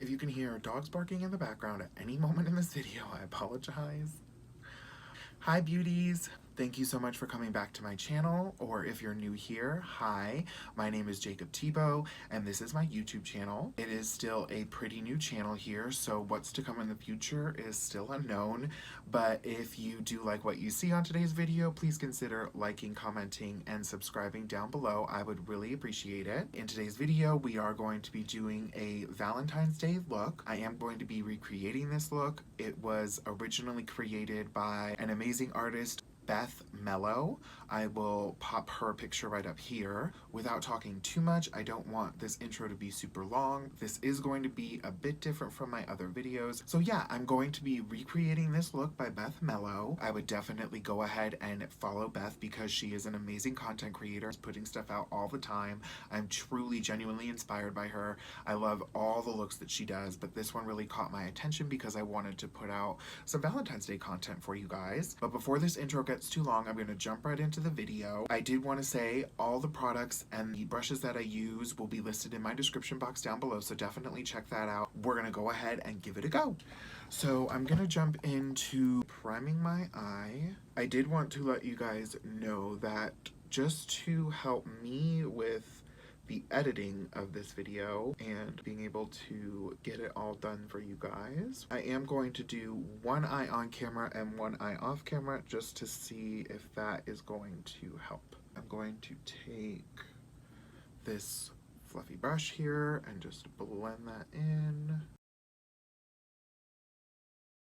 If you can hear dogs barking in the background at any moment in this video, I apologize. Hi beauties! Thank you so much for coming back to my channel, or if you're new here, hi, my name is Jacob Tebow, and this is my YouTube channel. It is still a pretty new channel here, so what's to come in the future is still unknown, but if you do like what you see on today's video, please consider liking, commenting, and subscribing down below. I would really appreciate it. In today's video, we are going to be doing a Valentine's Day look. I am going to be recreating this look. It was originally created by an amazing artist, Beth Mello. I will pop her picture right up here. Without talking too much, I don't want this intro to be super long. This is going to be a bit different from my other videos. So yeah, I'm going to be recreating this look by Beth Mello. I would definitely go ahead and follow Beth because she is an amazing content creator, putting stuff out all the time. I'm truly, genuinely inspired by her. I love all the looks that she does, but this one really caught my attention because I wanted to put out some Valentine's Day content for you guys. But before this intro gets too long, I'm going to jump right into the video. I did want to say all the products and the brushes that I use will be listed in my description box down below, so definitely check that out. We're going to go ahead and give it a go. So I'm going to jump into priming my eye. I did want to let you guys know that just to help me with the editing of this video and being able to get it all done for you guys, I am going to do one eye on camera and one eye off camera just to see if that is going to help. I'm going to take this fluffy brush here and just blend that in.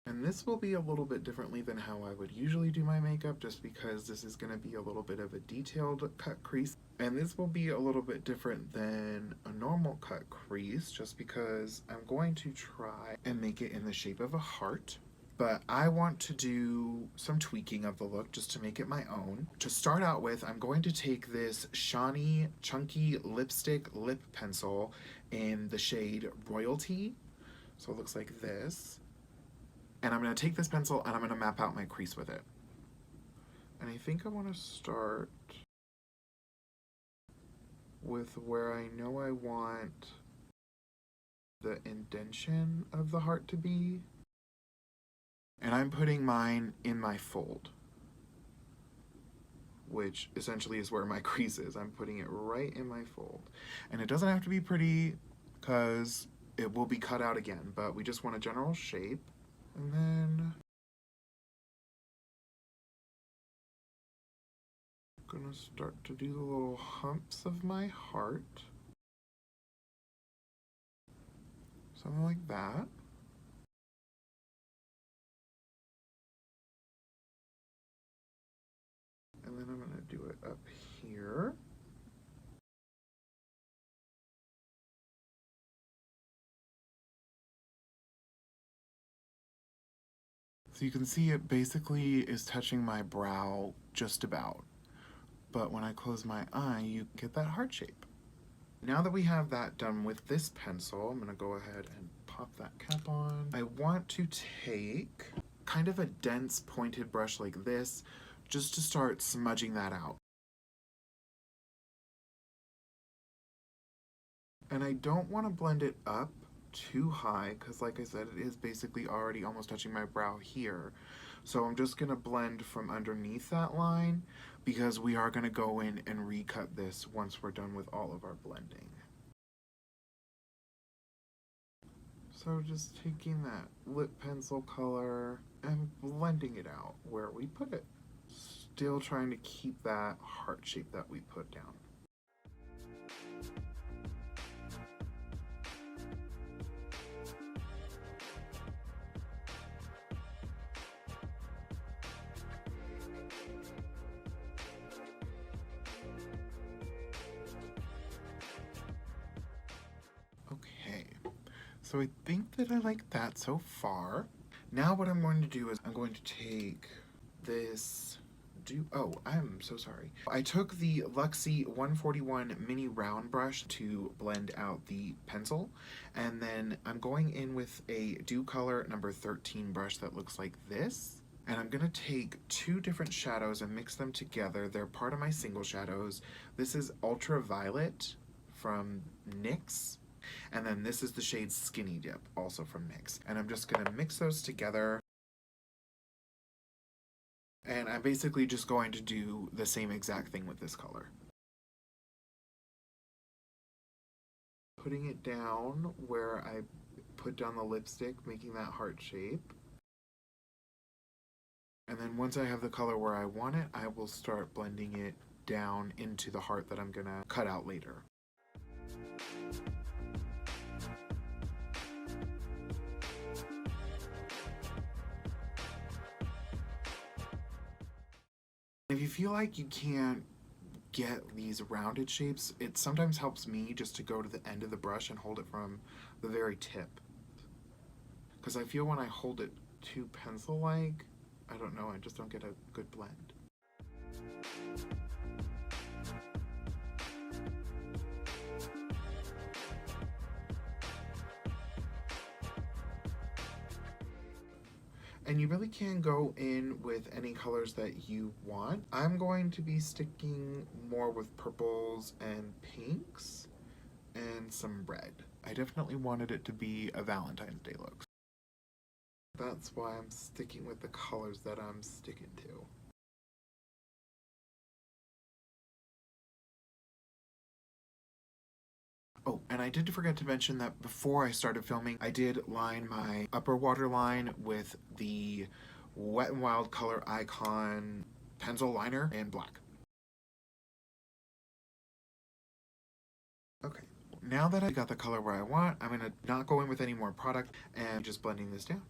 And this will be a little bit differently than how I would usually do my makeup, just because this is going to be a little bit of a detailed cut crease. And this will be a little bit different than a normal cut crease, just because I'm going to try and make it in the shape of a heart. But I want to do some tweaking of the look just to make it my own. To start out with, I'm going to take this shiny, chunky lipstick lip pencil in the shade Royalty. So it looks like this. And I'm going to take this pencil and I'm going to map out my crease with it. And I think I want to start with where I know I want the indentation of the heart to be. And I'm putting mine in my fold, which essentially is where my crease is. I'm putting it right in my fold. And it doesn't have to be pretty because it will be cut out again, but we just want a general shape. And then I'm gonna start to do the little humps of my heart. Something like that. And then I'm gonna do it up here. So you can see it basically is touching my brow just about. But when I close my eye, you get that heart shape. Now that we have that done with this pencil, I'm gonna go ahead and pop that cap on. I want to take kind of a dense pointed brush like this, just to start smudging that out. And I don't want to blend it up too high because, like I said, it is basically already almost touching my brow here. So I'm just going to blend from underneath that line because we are going to go in and recut this once we're done with all of our blending. So just taking that lip pencil color and blending it out where we put it. Still trying to keep that heart shape that we put down. So I think that I like that so far. Now what I'm going to do is I'm going to take this, I'm so sorry. I took the Luxie 141 mini round brush to blend out the pencil, and then I'm going in with a Dew Color number 13 brush that looks like this. And I'm going to take two different shadows and mix them together. They're part of my single shadows. This is Ultraviolet from NYX. And then this is the shade Skinny Dip, also from NYX. And I'm just gonna mix those together. And I'm basically just going to do the same exact thing with this color. Putting it down where I put down the lipstick, making that heart shape. And then once I have the color where I want it, I will start blending it down into the heart that I'm gonna cut out later. If you feel like you can't get these rounded shapes, it sometimes helps me just to go to the end of the brush and hold it from the very tip. Because I feel when I hold it too pencil-like, I don't know, I just don't get a good blend. And you really can go in with any colors that you want. I'm going to be sticking more with purples and pinks and some red. I definitely wanted it to be a Valentine's Day look. That's why I'm sticking with the colors that I'm sticking to. Oh, and I did forget to mention that before I started filming, I did line my upper waterline with the Wet n Wild ColorIcon pencil liner in black. Okay, now that I got the color where I want, I'm gonna not go in with any more product and just blending this down.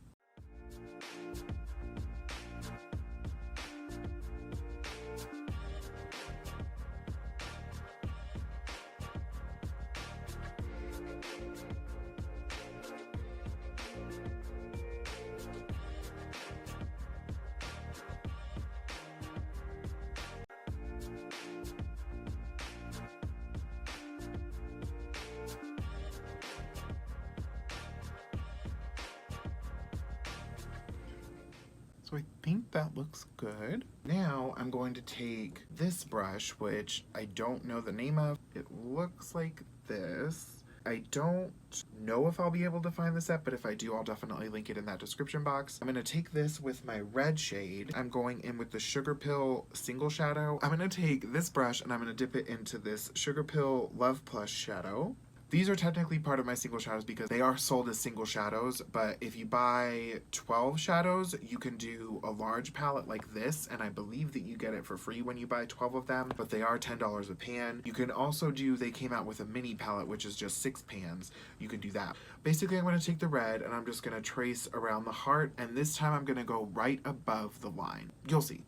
So I think that looks good. Now I'm going to take this brush, which I don't know the name of. It looks like this. I don't know if I'll be able to find the set, but if I do, I'll definitely link it in that description box. I'm going to take this with my red shade. I'm going in with the Sugarpill Single Shadow. I'm going to take this brush and I'm going to dip it into this Sugarpill Love Plus shadow. These are technically part of my single shadows because they are sold as single shadows, but if you buy 12 shadows, you can do a large palette like this, and I believe that you get it for free when you buy 12 of them, but they are $10 a pan. You can also do, they came out with a mini palette, which is just 6 pans. You can do that. Basically, I'm going to take the red, and I'm just going to trace around the heart, and this time I'm going to go right above the line. You'll see.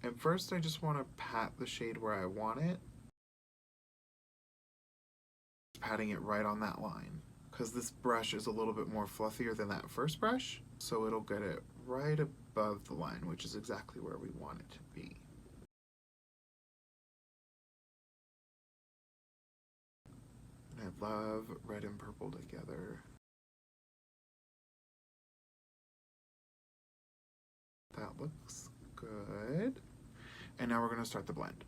And first, I just want to pat the shade where I want it. Patting it right on that line because this brush is a little bit more fluffier than that first brush, so it'll get it right above the line, which is exactly where we want it to be. And I love red and purple together. That looks good. And now we're going to start the blend.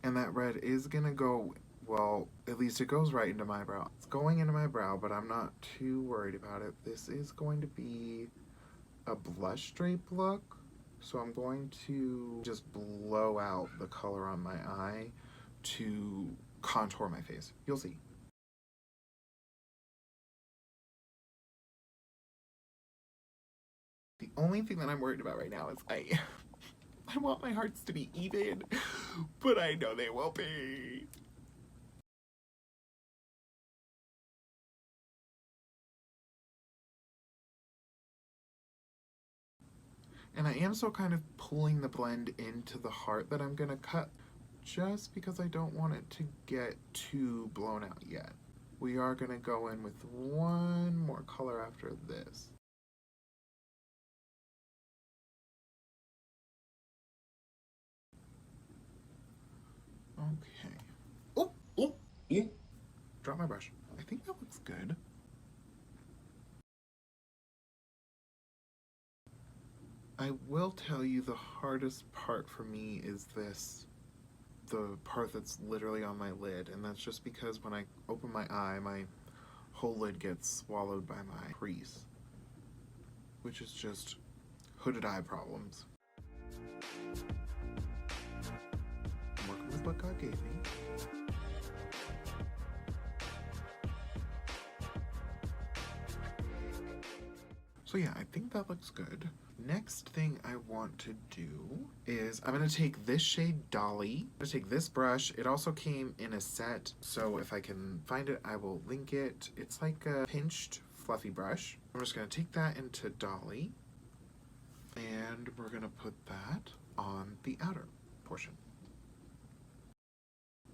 And that red is gonna go, well, at least it goes right into my brow. It's going into my brow, but I'm not too worried about it. This is going to be a blush drape look. So I'm going to just blow out the color on my eye to contour my face. You'll see. The only thing that I'm worried about right now is I want my hearts to be even, but I know they won't be. And I am still kind of pulling the blend into the heart that I'm gonna cut, just because I don't want it to get too blown out yet. We are gonna go in with one more color after this. Okay. Oh, drop my brush. I think that looks good. I will tell you the hardest part for me is this, the part that's literally on my lid, and that's just because when I open my eye, my whole lid gets swallowed by my crease, which is just hooded eye problems. I'm working with what God gave me. So yeah, I think that looks good. Next thing I want to do is I'm going to take this shade Dolly. I'm going to take this brush. It also came in a set, so if I can find it, I will link it. It's like a pinched fluffy brush. I'm just going to take that into Dolly, and we're going to put that on the outer portion.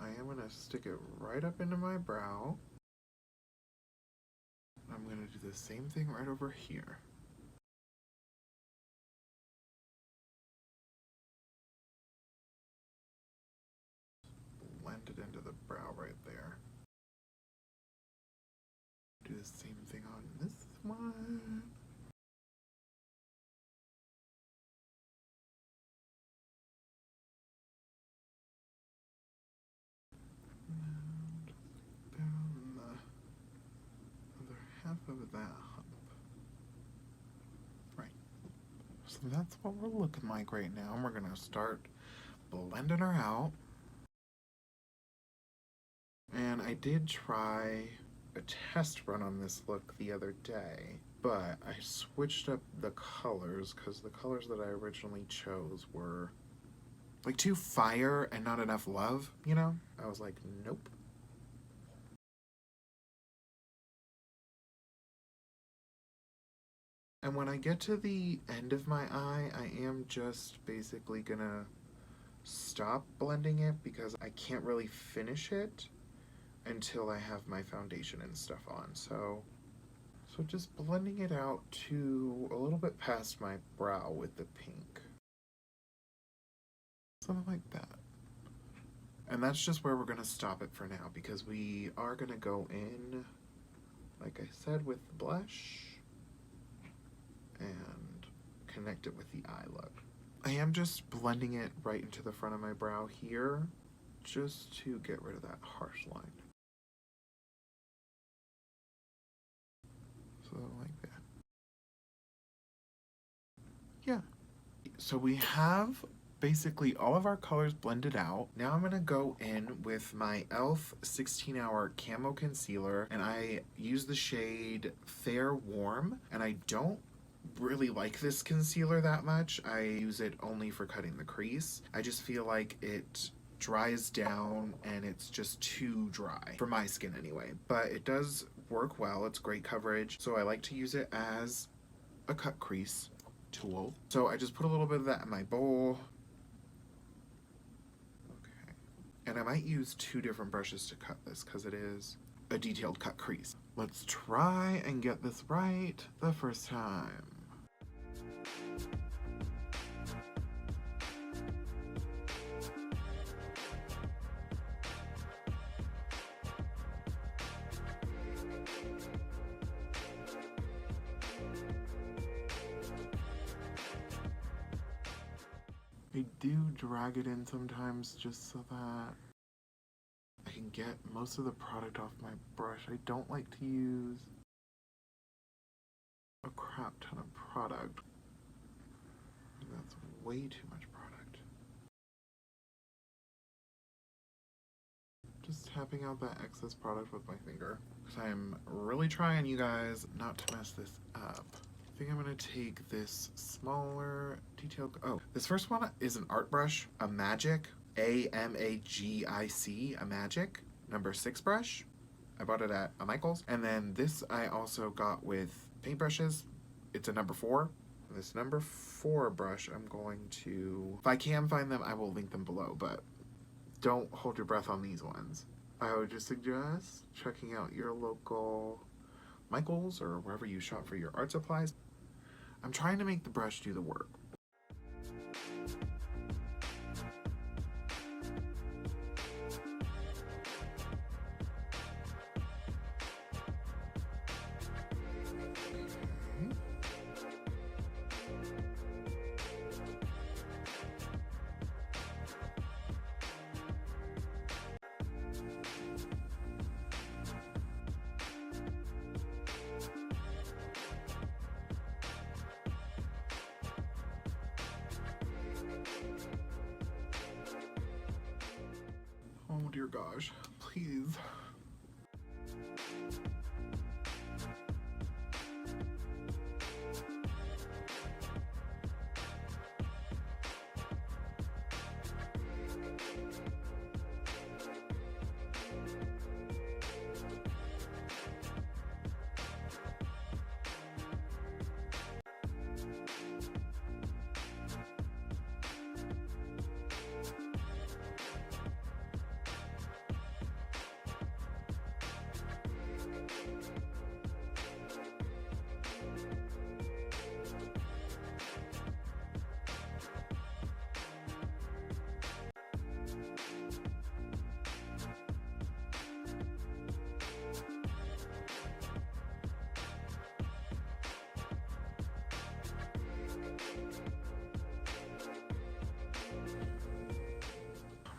I am going to stick it right up into my brow. I'm going to do the same thing right over here. Blend it into the brow right there. Do the same thing on this one. And down the other half of that hump. Right. So that's what we're looking like right now. And we're going to start blending her out. And I did try a test run on this look the other day, but I switched up the colors because the colors that I originally chose were like too fire and not enough love, you know? I was like, nope. And when I get to the end of my eye, I am just basically gonna stop blending it because I can't really finish it until I have my foundation and stuff on. So just blending it out to a little bit past my brow with the pink. Something like that. And that's just where we're gonna stop it for now because we are gonna go in, like I said, with the blush and connect it with the eye look. I am just blending it right into the front of my brow here just to get rid of that harsh line. So like that. Yeah. So we have basically all of our colors blended out. Now I'm gonna go in with my e.l.f. 16-Hour Camo Concealer, and I use the shade Fair Warm, and I don't really like this concealer that much. I use it only for cutting the crease. I just feel like it dries down and it's just too dry for my skin anyway, but it does work well. It's great coverage, so I like to use it as a cut crease tool. So I just put a little bit of that in my bowl. Okay, and I might use 2 different brushes to cut this because it is a detailed cut crease. Let's try and get this right the first time. I do drag it in sometimes just so that I can get most of the product off my brush. I don't like to use a crap ton of product. That's way too much product. Just tapping out that excess product with my finger. Because I'm really trying, you guys, not to mess this up. I think I'm gonna take this smaller detail. Oh, this first one is an art brush, a Magic, A-M-A-G-I-C, a Magic, number 6 brush. I bought it at a Michael's. And then this I also got with paintbrushes. It's a number 4. This number 4 brush, I'm going to, if I can find them, I will link them below, but don't hold your breath on these ones. I would just suggest checking out your local Michael's or wherever you shop for your art supplies. I'm trying to make the brush do the work. gosh, please.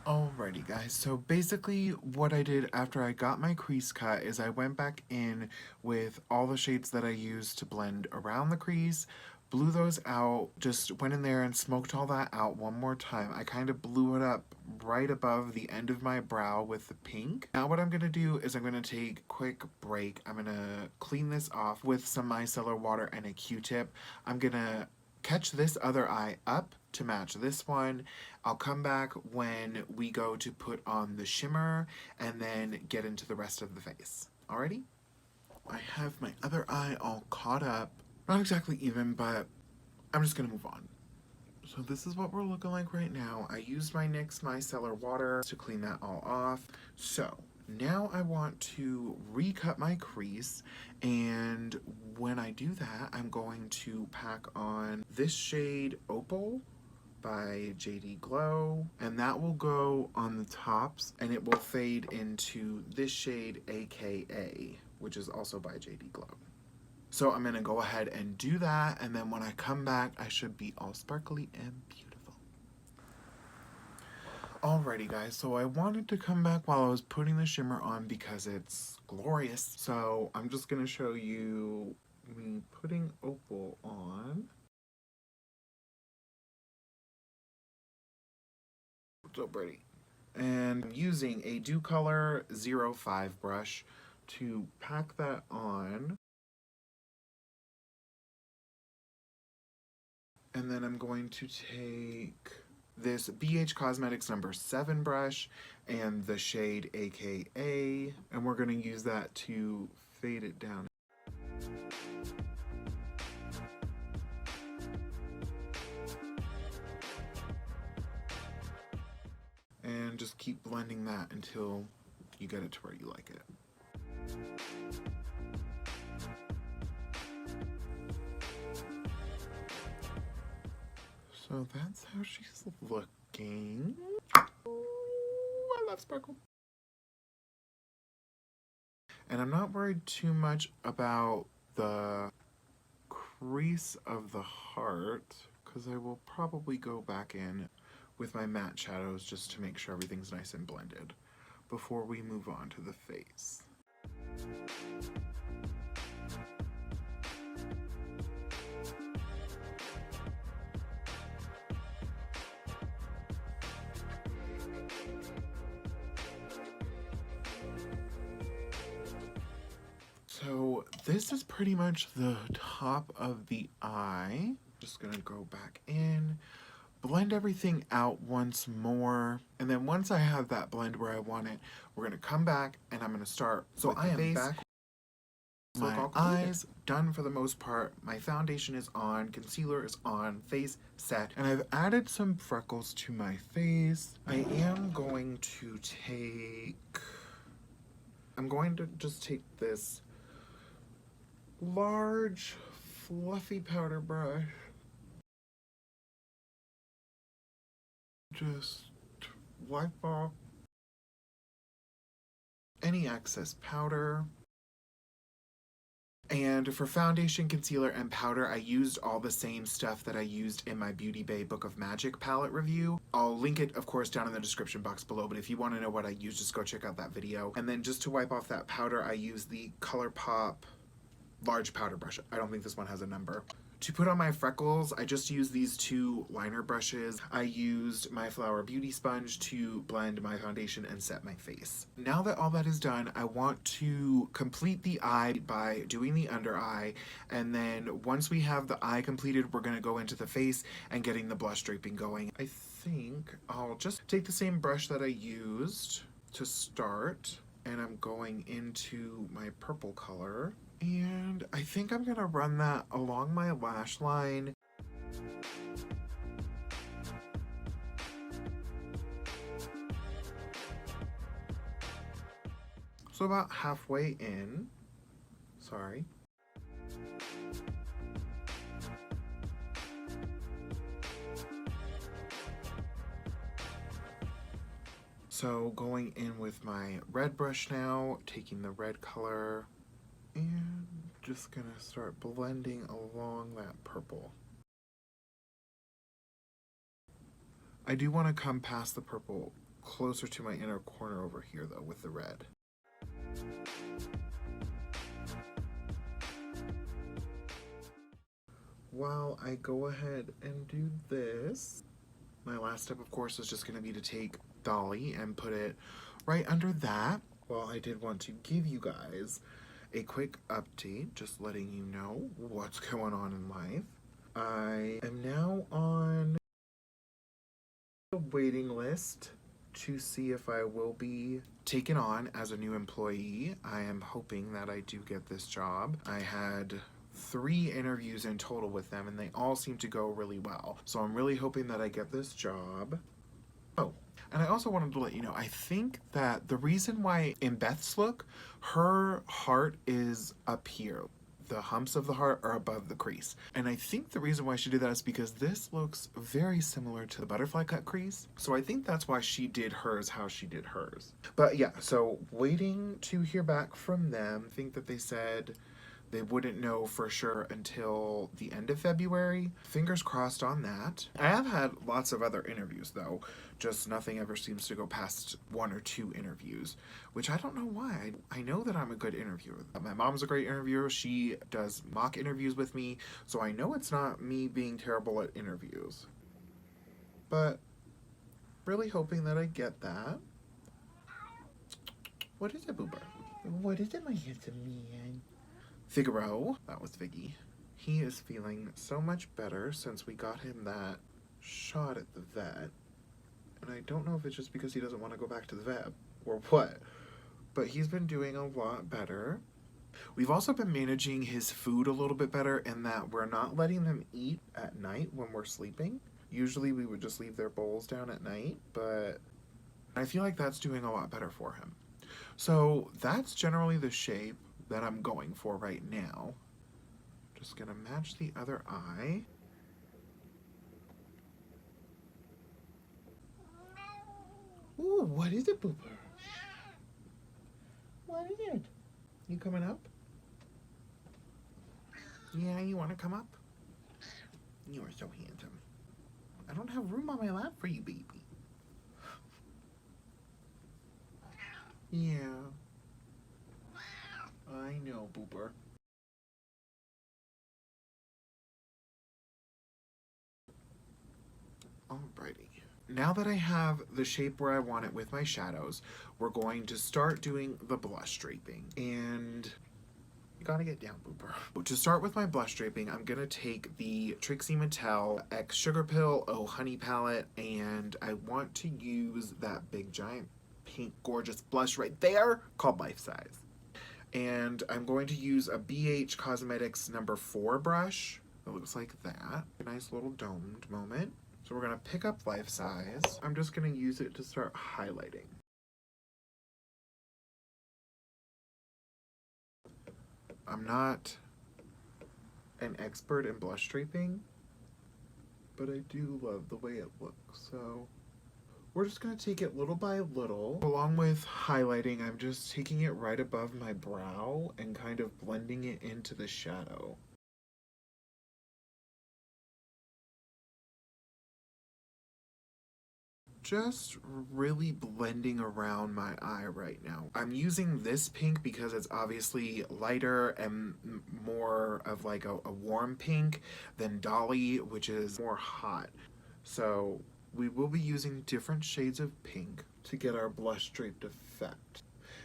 Alrighty guys, so basically what I did after I got my crease cut is I went back in with all the shades that I used to blend around the crease, blew those out, just went in there and smoked all that out one more time. I kind of blew it up right above the end of my brow with the pink. Now what I'm going to do is I'm going to take a quick break. I'm going to clean this off with some micellar water and a Q-tip. I'm going to catch this other eye up to match this one. I'll come back when we go to put on the shimmer and then get into the rest of the face. Alrighty? I have my other eye all caught up. Not exactly even, but I'm just gonna move on. So this is what we're looking like right now. I used my NYX micellar water to clean that all off. So now I want to recut my crease, and when I do that, I'm going to pack on this shade Opal by JD Glow, and that will go on the tops, and it will fade into this shade AKA, which is also by JD Glow. So I'm gonna go ahead and do that, and then when I come back, I should be all sparkly and beautiful. Alrighty guys, so I wanted to come back while I was putting the shimmer on because it's glorious. So I'm just gonna show you me putting Opal on. So pretty. And I'm using a Dew Color 05 brush to pack that on. And then I'm going to take this BH Cosmetics number 7 brush and the shade AKA, and we're going to use that to fade it down. And just keep blending that until you get it to where you like it. So that's how she's looking. Ooh, I love sparkle. And I'm not worried too much about the crease of the heart, because I will probably go back in with my matte shadows just to make sure everything's nice and blended before we move on to the face. So this is pretty much the top of the eye. Just gonna go back in, blend everything out once more, and then once I have that blend where I want it, we're gonna come back and I'm gonna start. So I am back. My eyes done for the most part. My foundation is on, concealer is on, face set, and I've added some freckles to my face. I am going to just take this large fluffy powder brush, just wipe off any excess powder. And for foundation, concealer, and powder, I used all the same stuff that I used in my Beauty Bay Book of Magic palette review. I'll link it, of course, down in the description box below, but if you want to know what I used, just go check out that video. And then just to wipe off that powder, I used the ColourPop large powder brush. I don't think this one has a number. To put on my freckles, I just used these two liner brushes. I used my Flower Beauty sponge to blend my foundation and set my face. Now that all that is done, I want to complete the eye by doing the under eye, and then once we have the eye completed, we're going to go into the face and getting the blush draping going. I think I'll just take the same brush that I used to start, and I'm going into my purple color. And I think I'm gonna run that along my lash line. So about halfway in, sorry. So going in with my red brush now, taking the red color, and just gonna start blending along that purple. I do want to come past the purple closer to my inner corner over here though with the red. While I go ahead and do this, my last step of course is just going to be to take Dolly and put it right under that. Well, I did want to give you guys a quick update, just letting you know what's going on in life. I am now on the waiting list to see if I will be taken on as a new employee. I am hoping that I do get this job. I had 3 interviews in total with them and they all seem to go really well. So I'm really hoping that I get this job. Oh, and I also wanted to let you know, I think that the reason why in Beth's look, her heart is up here. The humps of the heart are above the crease. And I think the reason why she did that is because this looks very similar to the butterfly cut crease. So I think that's why she did hers how she did hers. But yeah, so waiting to hear back from them. I think that they said they wouldn't know for sure until the end of February. Fingers crossed on that. I have had lots of other interviews though, just nothing ever seems to go past 1 or 2 interviews, which I don't know why. I know that I'm a good interviewer. My mom's a great interviewer. She does mock interviews with me, so I know it's not me being terrible at interviews. But really hoping that I get that. What is it, Boober? What is it, my handsome man? Figaro, that was Figgy. He is feeling so much better since we got him that shot at the vet. And I don't know if it's just because he doesn't want to go back to the vet or what, but he's been doing a lot better. We've also been managing his food a little bit better in that we're not letting them eat at night when we're sleeping. Usually we would just leave their bowls down at night, but I feel like that's doing a lot better for him. So that's generally the shape that I'm going for right now. Just gonna match the other eye. Ooh, what is it, Booper? What is it? You coming up? Yeah, you wanna come up? You are so handsome. I don't have room on my lap for you, baby. Yeah. I know, Booper. Alrighty. Now that I have the shape where I want it with my shadows, we're going to start doing the blush draping. And you gotta get down, Booper. To start with my blush draping, I'm gonna take the Trixie Mattel X Sugarpill Oh Honey palette, and I want to use that big giant pink gorgeous blush right there called Life Size. And I'm going to use a BH Cosmetics number 4 brush. It looks like that. A nice little domed moment. So we're going to pick up Life Size. I'm just going to use it to start highlighting. I'm not an expert in blush draping, but I do love the way it looks. So we're just going to take it little by little. Along with highlighting, I'm just taking it right above my brow and kind of blending it into the shadow. just really blending around my eye right now. I'm using this pink because it's obviously lighter and more of like a warm pink than Dolly, which is more hot. So we will be using different shades of pink to get our blush draped effect.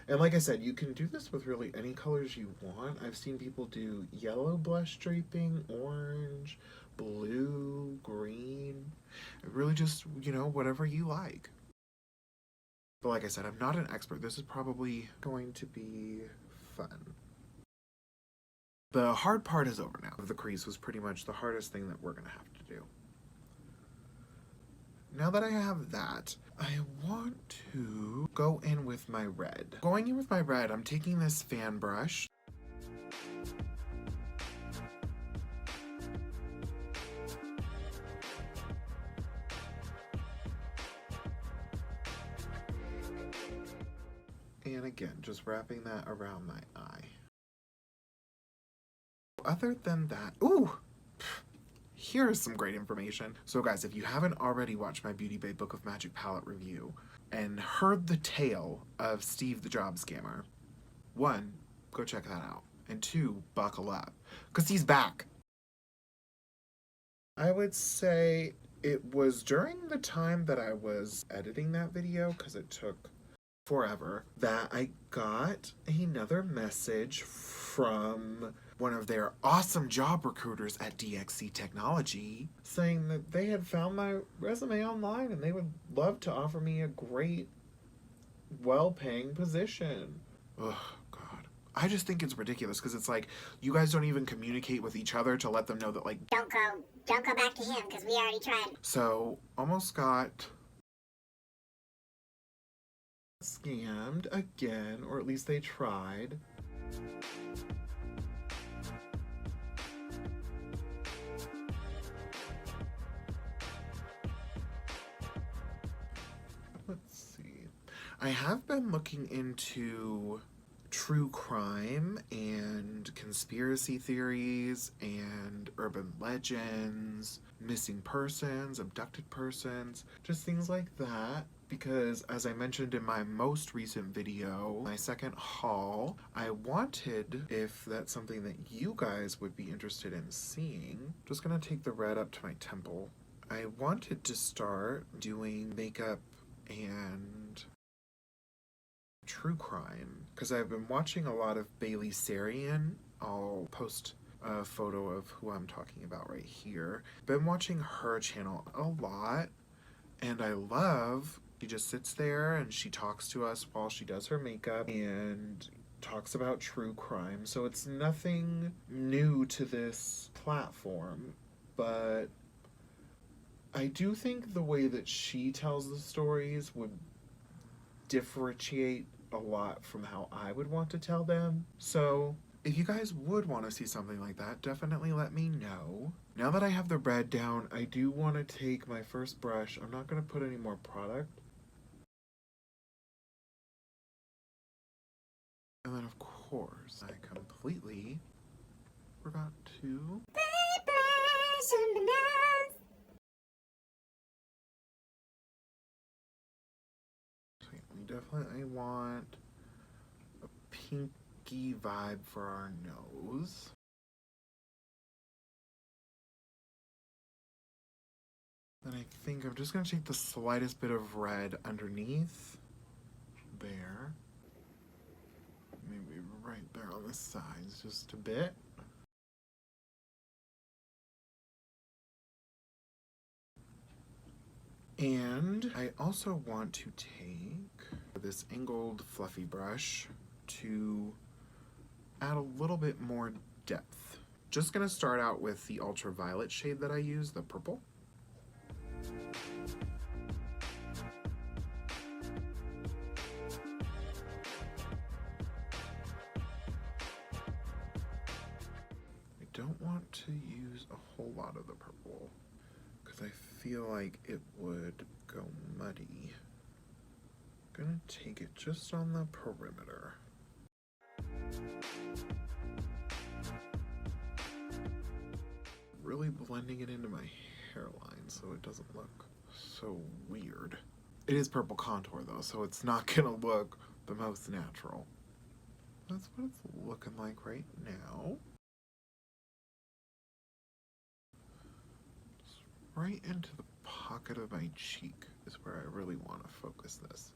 And like I said, you can do this with really any colors you want. I've seen people do yellow blush draping, orange, blue, green. It really just, you know, whatever you like. But like I said, I'm not an expert. This is probably going to be fun. The hard part is over now. The crease was pretty much the hardest thing that we're going to have to do. Now that I have that, I want to go in with my red. Going in with my red, I'm taking this fan brush. And again, just wrapping that around my eye. Other than that, ooh! Here's some great information. So guys, if you haven't already watched my Beauty Babe Book of Magic palette review and heard the tale of Steve the Job Scammer, 1, go check that out. And 2, buckle up, because he's back. I would say it was during the time that I was editing that video, because it took forever, that I got another message from one of their awesome job recruiters at DXC Technology saying that they had found my resume online and they would love to offer me a great, well-paying position. Oh, God. I just think it's ridiculous because it's like, you guys don't even communicate with each other to let them know that, like, don't go back to him because we already tried. So, almost got scammed again, or at least they tried. Let's see. I have been looking into true crime and conspiracy theories and urban legends, missing persons, abducted persons, just things like that. Because as I mentioned in my most recent video, my second haul, I wanted, if that's something that you guys would be interested in seeing, just gonna take the red up to my temple. I wanted to start doing makeup and true crime because I've been watching a lot of Bailey Sarian. I'll post a photo of who I'm talking about right here. Been watching her channel a lot and I love, she just sits there and she talks to us while she does her makeup and talks about true crime. So it's nothing new to this platform, but I do think the way that she tells the stories would differentiate a lot from how I would want to tell them. So if you guys would want to see something like that, definitely let me know. Now that I have the red down, I do want to take my first brush. I'm not going to put any more product. And then of course, I completely forgot to... We definitely want a pinky vibe for our nose. Then I think I'm just going to take the slightest bit of red underneath there. Maybe right there on the sides, just a bit. And I also want to take this angled fluffy brush to add a little bit more depth. Just gonna start out with the Ultraviolet shade that I use, the purple. I don't want to use a whole lot of the purple because I feel like it would go muddy. Gonna take it just on the perimeter. Really blending it into my hairline so it doesn't look so weird. It is purple contour though, so it's not gonna look the most natural. That's what it's looking like right now. Just right into the pocket of my cheek is where I really want to focus this.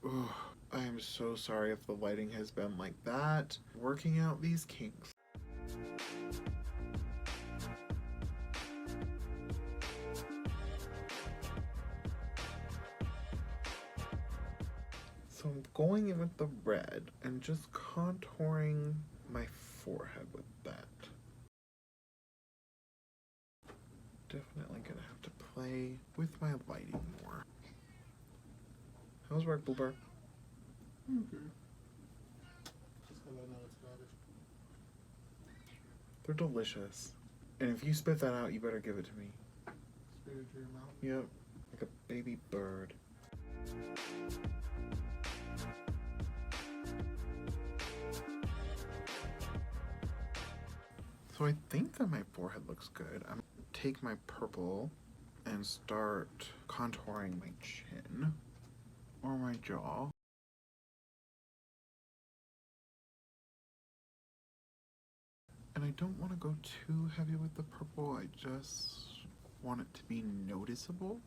Ugh, I am so sorry if the lighting has been like that. Working out these kinks. So I'm going in with the red and just contouring my forehead with that. Definitely gonna have to play with my lighting more. How's work, Boober? Okay. Just because I know it's garbage. They're delicious. And if you spit that out, you better give it to me. Spit it to your mouth. Yep, like a baby bird. So I think that my forehead looks good. I'm gonna take my purple and start contouring my chin or my jaw. And I don't want to go too heavy with the purple, I just want it to be noticeable.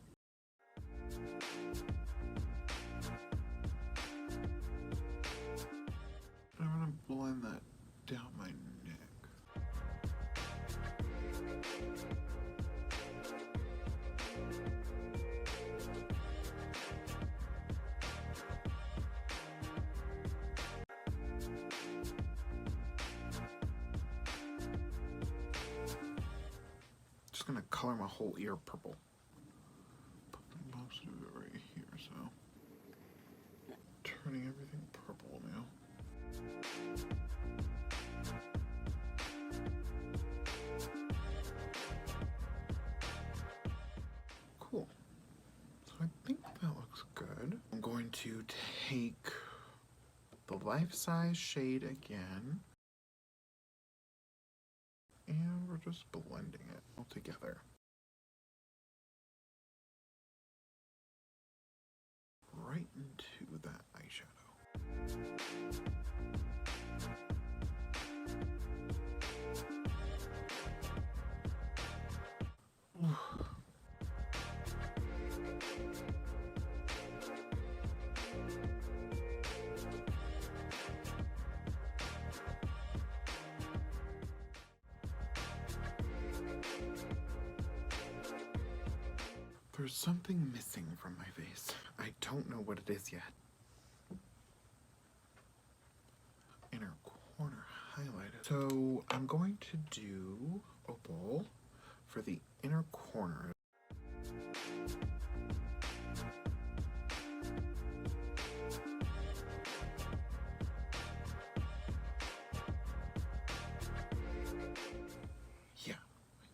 I'm going to blend that down my neck. Just gonna color my whole ear purple. Put most of it right here, so turning everything purple now. Cool. So I think that looks good. I'm going to take the life-size shade again. And we're just blending it all together. Right into that eyeshadow. There's something missing from my face. I don't know what it is yet. Inner corner highlighted. So I'm going to do Opal for the inner corner.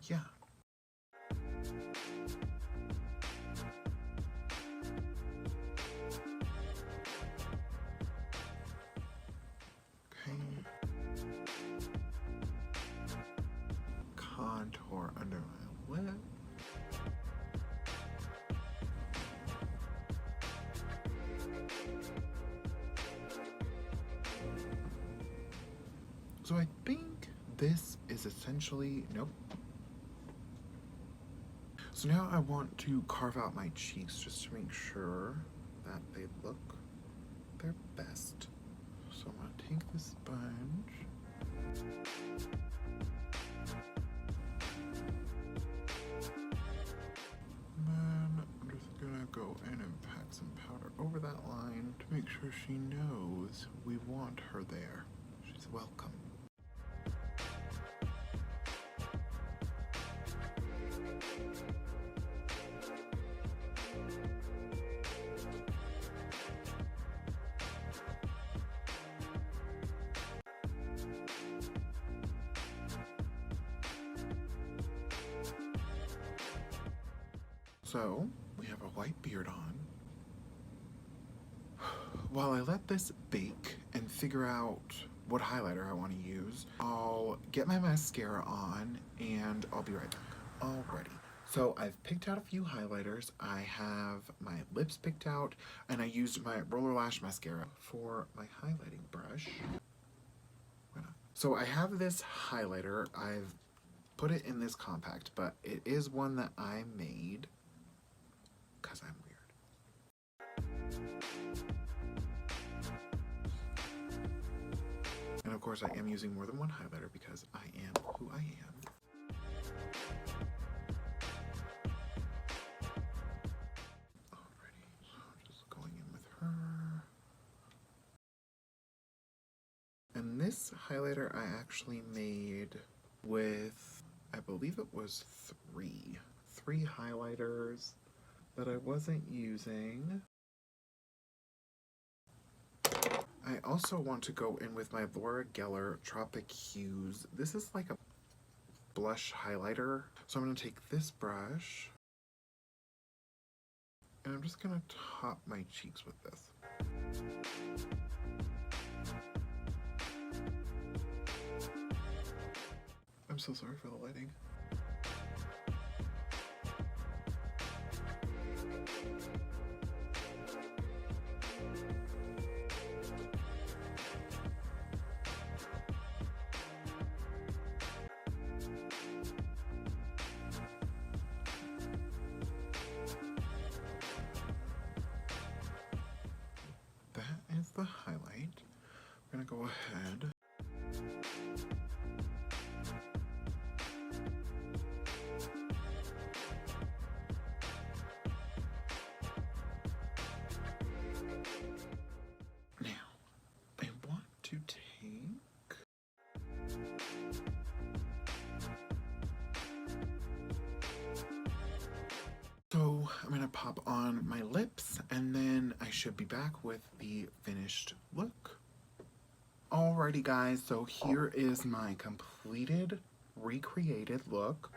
Yeah. Contour under my lip. So I think this is essentially, nope. So now I want to carve out my cheeks just to make sure that they look their best. So I'm gonna take this sponge. And then I'm just gonna go in and pat some powder over that line to make sure she knows we want her there. She's welcome. So, we have a white beard on. While I let this bake and figure out what highlighter I want to use, I'll get my mascara on and I'll be right back. Alrighty. So I've picked out a few highlighters. I have my lips picked out and I used my Roller Lash mascara for my highlighting brush. So I have this highlighter. I've put it in this compact, but it is one that I made because I'm weird. And of course I am using more than one highlighter because I am who I am. Alrighty, so just going in with her. And this highlighter I actually made with, I believe it was three highlighters that I wasn't using. I also want to go in with my Laura Geller Tropic Hues. This is like a blush highlighter. So I'm going to take this brush and I'm just going to top my cheeks with this. I'm so sorry for the lighting. That is the highlight. I'm gonna go ahead. Now, I want to take so I'm gonna pop on my lips and then I should be back with the finished look. Alrighty guys, so here is my completed, recreated look.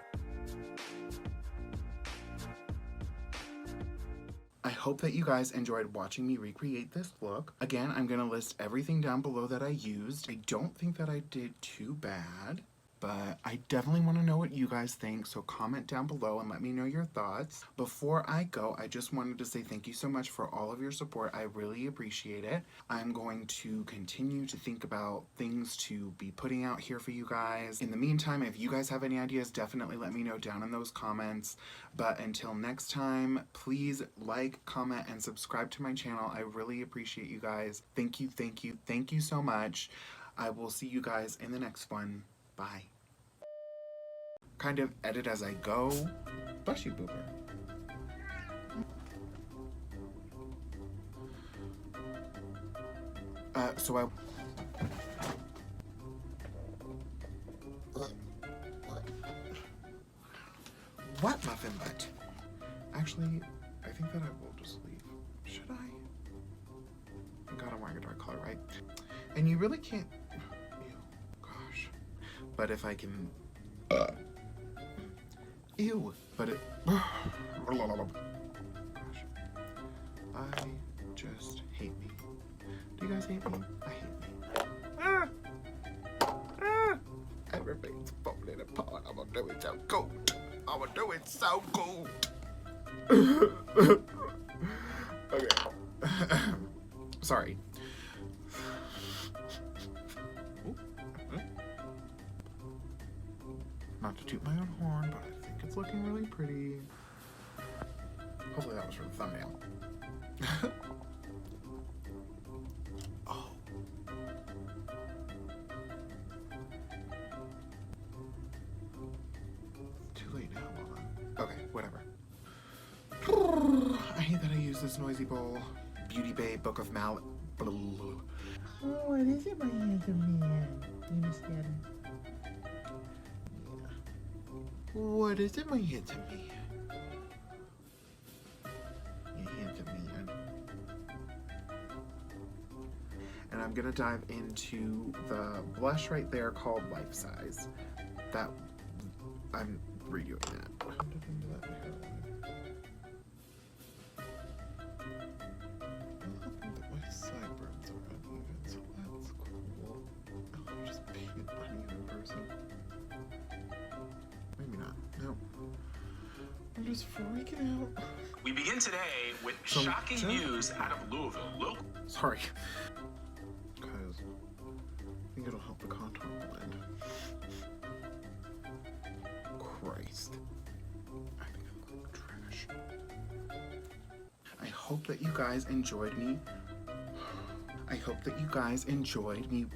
I hope that you guys enjoyed watching me recreate this look. Again, I'm gonna list everything down below that I used. I don't think that I did too bad, but I definitely want to know what you guys think, so comment down below and let me know your thoughts. Before I go, I just wanted to say thank you so much for all of your support. I really appreciate it. I'm going to continue to think about things to be putting out here for you guys. In the meantime, if you guys have any ideas, definitely let me know down in those comments. But until next time, please like, comment, and subscribe to my channel. I really appreciate you guys. Thank you, thank you, thank you so much. I will see you guys in the next one. Bye. Kind of edit as I go. Bless you, Boober. So I... What, Muffin Butt? Actually, I think that I will just leave. Should I? Oh God, I'm wearing a dark color, right? And you really can't... Ew, gosh. But if I can... Ew, but it... Gosh. I just hate me. Do you guys hate me? I hate me. Everything's falling apart. I'm gonna do it so cool. I'm gonna do it so cool. Okay. Sorry. Not to toot my own horn, but I think it's looking really pretty. Hopefully that was for the thumbnail. Oh. Too late now, Mama. Okay, whatever. I hate that I use this noisy bowl. Beauty Bay Book of Mal... Oh, what is it, my handsome man? You scared? What is it, my handsome man? You handsome man. And I'm gonna dive into the blush right there called Life Size. That, I'm redoing that. just freaking out. We begin today with So, shocking just- news out of Louisville. Sorry. Guys, I think it'll help the contour blend. Christ. I think I look trash. I hope that you guys enjoyed me. I hope that you guys enjoyed me.